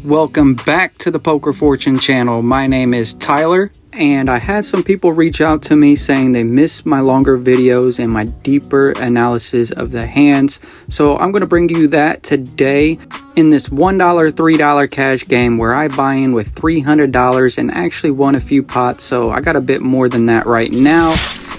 Welcome back to the PokerFortune channel. My name is Tyler, and I had some people reach out to me saying they miss my longer videos and my deeper analysis of the hands. So I'm going to bring you that today in this $1, $3 cash game where I buy in with $300 and actually won a few pots. So I got a bit more than that right now,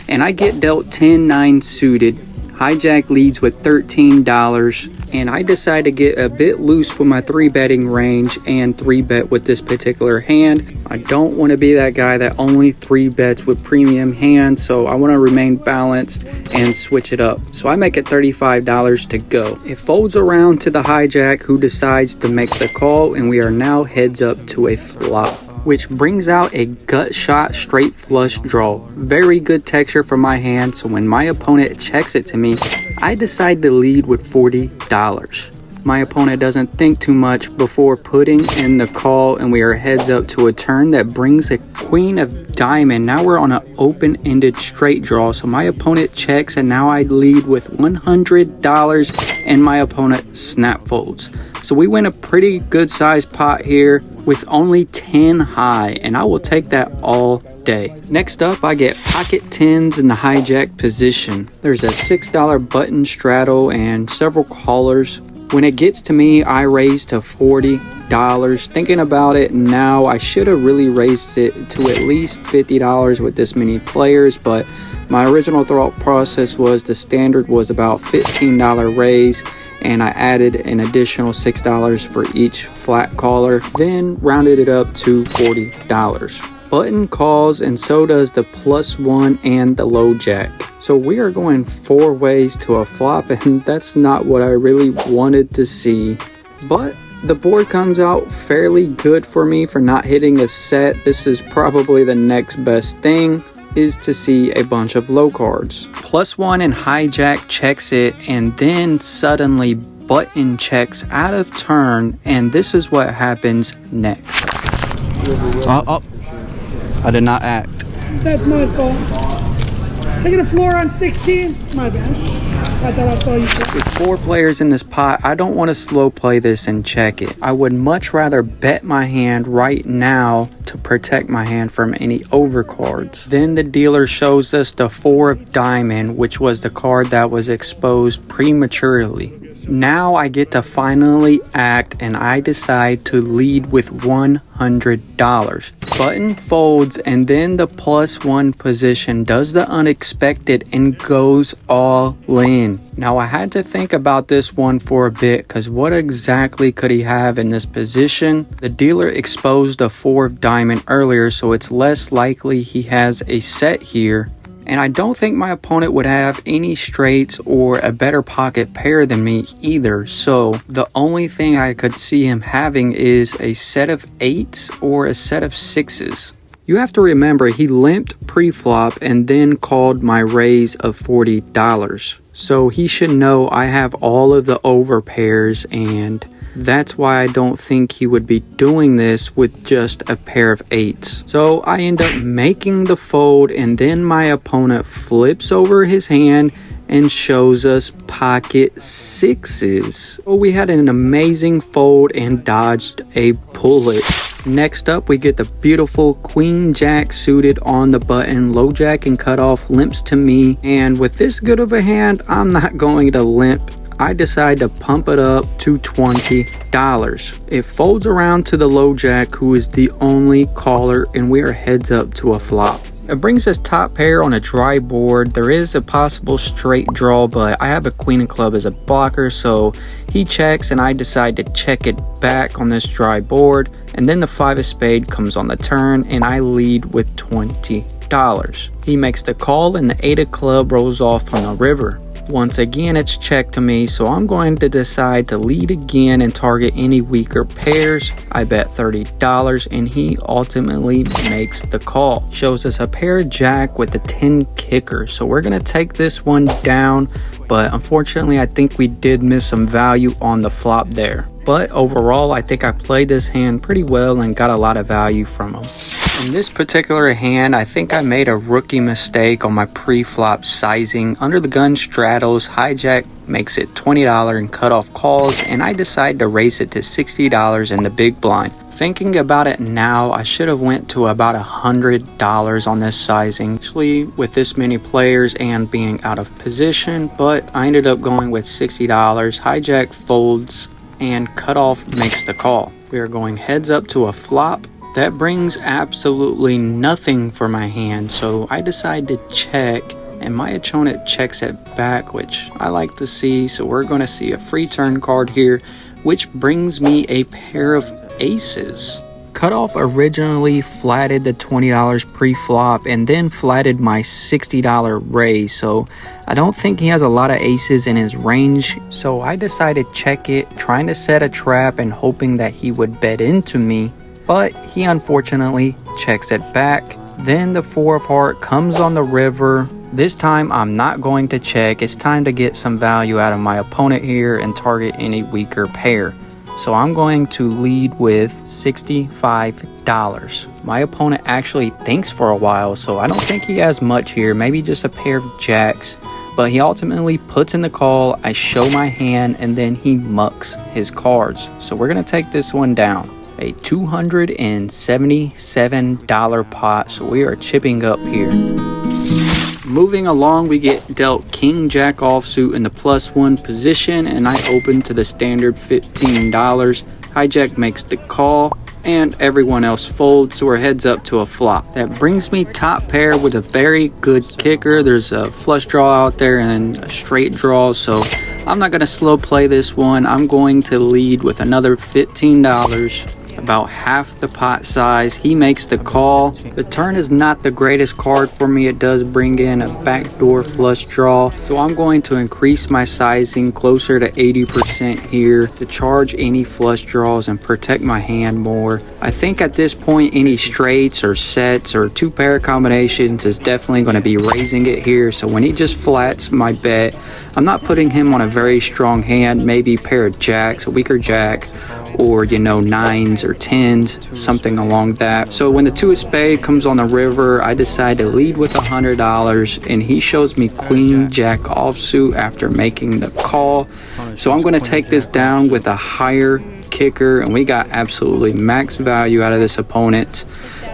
and I get dealt 10-9 suited. Hijack leads with $13, and I decide to get a bit loose with my 3-betting range and 3-bet with this particular hand. I don't want to be that guy that only 3-bets with premium hands, so I want to remain balanced and switch it up. So I make it $35 to go. It folds around to the hijack, who decides to make the call, and we are now heads up to a flop, which brings out a gut shot straight flush draw. Very good texture for my hand, so when my opponent checks it to me, I decide to lead with $40. My opponent doesn't think too much before putting in the call, and we are heads up to a turn that brings a queen of diamond. Now we're on an open-ended straight draw, so my opponent checks, and now I lead with $100, and my opponent snap folds. So we win a pretty good sized pot here with only 10 high, and I will take that all day. Next up, I get pocket 10s in the hijack position. There's a $6 button straddle and several callers. When it gets to me, I raise to $40. Thinking about it now, I should have really raised it to at least $50 with this many players, but my original thought process was the standard was about $15 raise, and I added an additional $6 for each flat caller, then rounded it up to $40. Button calls, and so does the +1 and the low jack. So we are going 4 ways to a flop, and that's not what I really wanted to see. But the board comes out fairly good for me for not hitting a set. This is probably the next best thing, is to see a bunch of low cards. +1 and hijack checks it, and then suddenly button checks out of turn, and this is what happens next. I did not act. That's my fault. Taking the floor on 16. My bad. I thought I saw you. With 4 players in this pot, I don't want to slow play this and check it. I would much rather bet my hand right now to protect my hand from any overcards. Then the dealer shows us the 4 of diamond, which was the card that was exposed prematurely. Now I get to finally act, and I decide to lead with $100. Button folds, and then the +1 position does the unexpected and goes all in. Now I had to think about this one for a bit, because what exactly could he have in this position? The dealer exposed a 4 of diamond earlier, so it's less likely he has a set here. And I don't think my opponent would have any straights or a better pocket pair than me either. So the only thing I could see him having is a set of 8s or a set of 6s. You have to remember, he limped pre-flop and then called my raise of $40. So he should know I have all of the over pairs, and that's why I don't think he would be doing this with just a pair of 8s. So I end up making the fold, and then my opponent flips over his hand and shows us pocket 6s. So we had an amazing fold and dodged a bullet. Next up, we get the beautiful queen jack suited on the button. Low jack and cutoff limps to me, and with this good of a hand, I'm not going to limp. I decide to pump it up to $20. It folds around to the low jack, who is the only caller, and we are heads up to a flop. It brings us top pair on a dry board. There is a possible straight draw, but I have a queen of club as a blocker, so he checks, and I decide to check it back on this dry board. And then the 5 of spade comes on the turn, and I lead with $20. He makes the call, and the 8 of club rolls off on the river. Once again, it's checked to me, so I'm going to decide to lead again and target any weaker pairs. I bet $30, and he ultimately makes the call. Shows us a pair jack with a 10 kicker, so we're going to take this one down, but unfortunately I think we did miss some value on the flop there. But overall, I think I played this hand pretty well and got a lot of value from him. In this particular hand, I think I made a rookie mistake on my pre-flop sizing. Under the gun straddles, hijack makes it $20 in cutoff calls, and I decide to raise it to $60 in the big blind. Thinking about it now, I should have went to about $100 on this sizing, actually with this many players and being out of position, but I ended up going with $60. Hijack folds and cutoff makes the call. We are going heads up to a flop. That brings absolutely nothing for my hand, so I decide to check, and my opponent checks it back, which I like to see. So we're going to see a free turn card here, which brings me a pair of aces. Cutoff originally flatted the $20 pre-flop and then flatted my $60 raise, so I don't think he has a lot of aces in his range. So I decided to check it, trying to set a trap and hoping that he would bet into me, but he unfortunately checks it back. Then the 4 of heart comes on the river. This time I'm not going to check. It's time to get some value out of my opponent here and target any weaker pair. So I'm going to lead with $65. My opponent actually thinks for a while, so I don't think he has much here, maybe just a pair of jacks. But he ultimately puts in the call. I show my hand, and then he mucks his cards. So we're going to take this one down. A $277 pot, so we are chipping up here. Moving along, we get dealt king jack offsuit in the +1 position, and I open to the standard $15. Hijack makes the call, and everyone else folds, so we're heads up to a flop. That brings me top pair with a very good kicker. There's a flush draw out there and a straight draw, so I'm not going to slow play this one. I'm going to lead with another $15. About half the pot size. He makes the call. The turn is not the greatest card for me. It does bring in a backdoor flush draw, so I'm going to increase my sizing closer to 80% here to charge any flush draws and protect my hand more. I think at this point any straights or sets or 2-pair combinations is definitely going to be raising it here. So when he just flats my bet, I'm not putting him on a very strong hand, maybe a pair of jacks, a weaker jack, or nines or tens, something along that. So when the 2 of spade comes on the river, I decide to lead with $100, and he shows me queen jack offsuit after making the call. So I'm going to take this down with a higher kicker, and we got absolutely max value out of this opponent,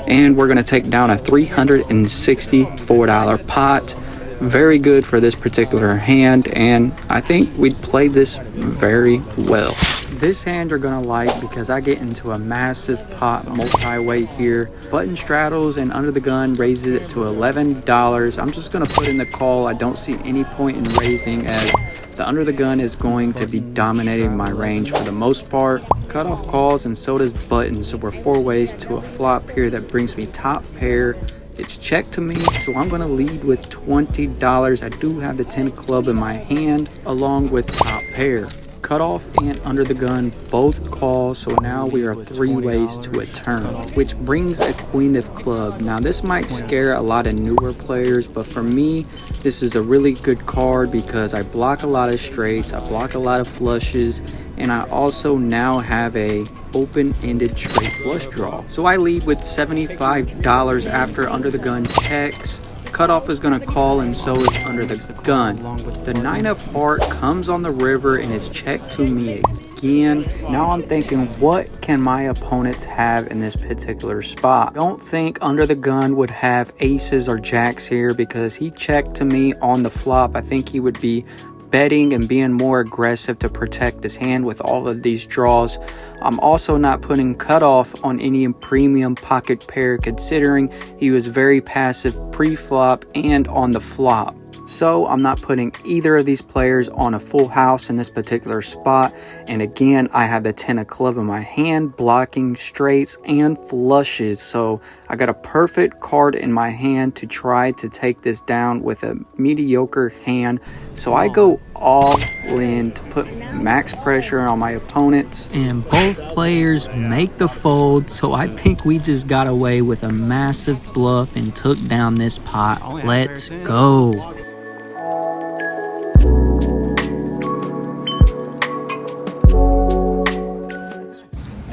and we're going to take down a $364 pot. Very good for this particular hand, and I think we played this very well. This hand you're gonna like because I get into a massive pot multi-way here. Button straddles and under the gun raises it to $11. I'm just gonna put in the call. I don't see any point in raising as the under the gun is going to be dominating my range for the most part. Cutoff calls and so does button, so we're 4 ways to a flop here. That brings me top pair. It's check to me, so I'm going to lead with $20. I do have the 10 club in my hand along with top pair. Cutoff and under the gun both call, so now we are 3 ways to a turn, which brings a queen of club. Now this might scare a lot of newer players, but for me this is a really good card because I block a lot of straights, I block a lot of flushes, and I also now have a open-ended straight flush draw. So I lead with $75 after under the gun checks. Cutoff is going to call, and so is under the gun. The 9 of heart comes on the river and is checked to me again. Now I'm thinking, what can my opponents have in this particular spot? I don't think under the gun would have aces or jacks here because he checked to me on the flop. I think he would be betting and being more aggressive to protect his hand with all of these draws. I'm also not putting cutoff on any premium pocket pair considering he was very passive pre-flop and on the flop. So I'm not putting either of these players on a full house in this particular spot. And again, I have the 10 of club in my hand, blocking straights and flushes. So I got a perfect card in my hand to try to take this down with a mediocre hand. So I go all in to put max pressure on my opponents. And both players make the fold. So I think we just got away with a massive bluff and took down this pot. Let's go.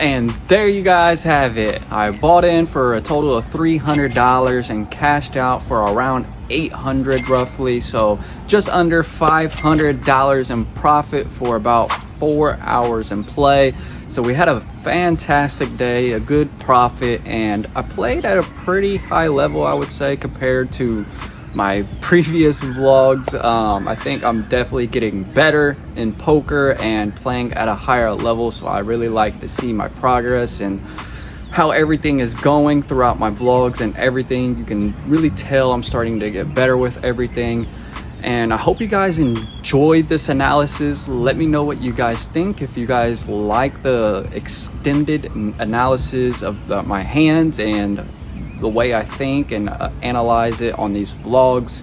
And there you guys have it. I bought in for a total of $300 and cashed out for around $800 roughly, so just under $500 in profit for about 4 hours in play. So we had a fantastic day, a good profit, and I played at a pretty high level, I would say, compared to my previous vlogs. I think I'm definitely getting better in poker and playing at a higher level, so I really like to see my progress and how everything is going throughout my vlogs and everything. You can really tell I'm starting to get better with everything, and I hope you guys enjoyed this analysis. Let me know what you guys think. If you guys like the extended analysis of my hands and the way I think and analyze it on these vlogs,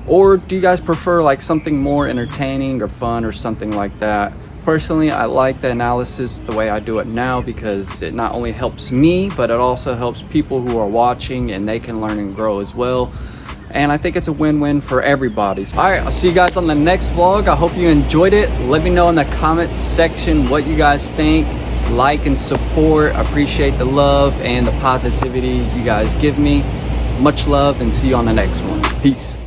or do you guys prefer like something more entertaining or fun or something like that? Personally, I like the analysis the way I do it now because it not only helps me, but it also helps people who are watching, and they can learn and grow as well. And I think it's a win-win for everybody. All right, I'll see you guys on the next vlog. I hope you enjoyed it. Let me know in the comments section what you guys think. Like and support. I appreciate the love and the positivity you guys give me. Much love, and see you on the next one. Peace.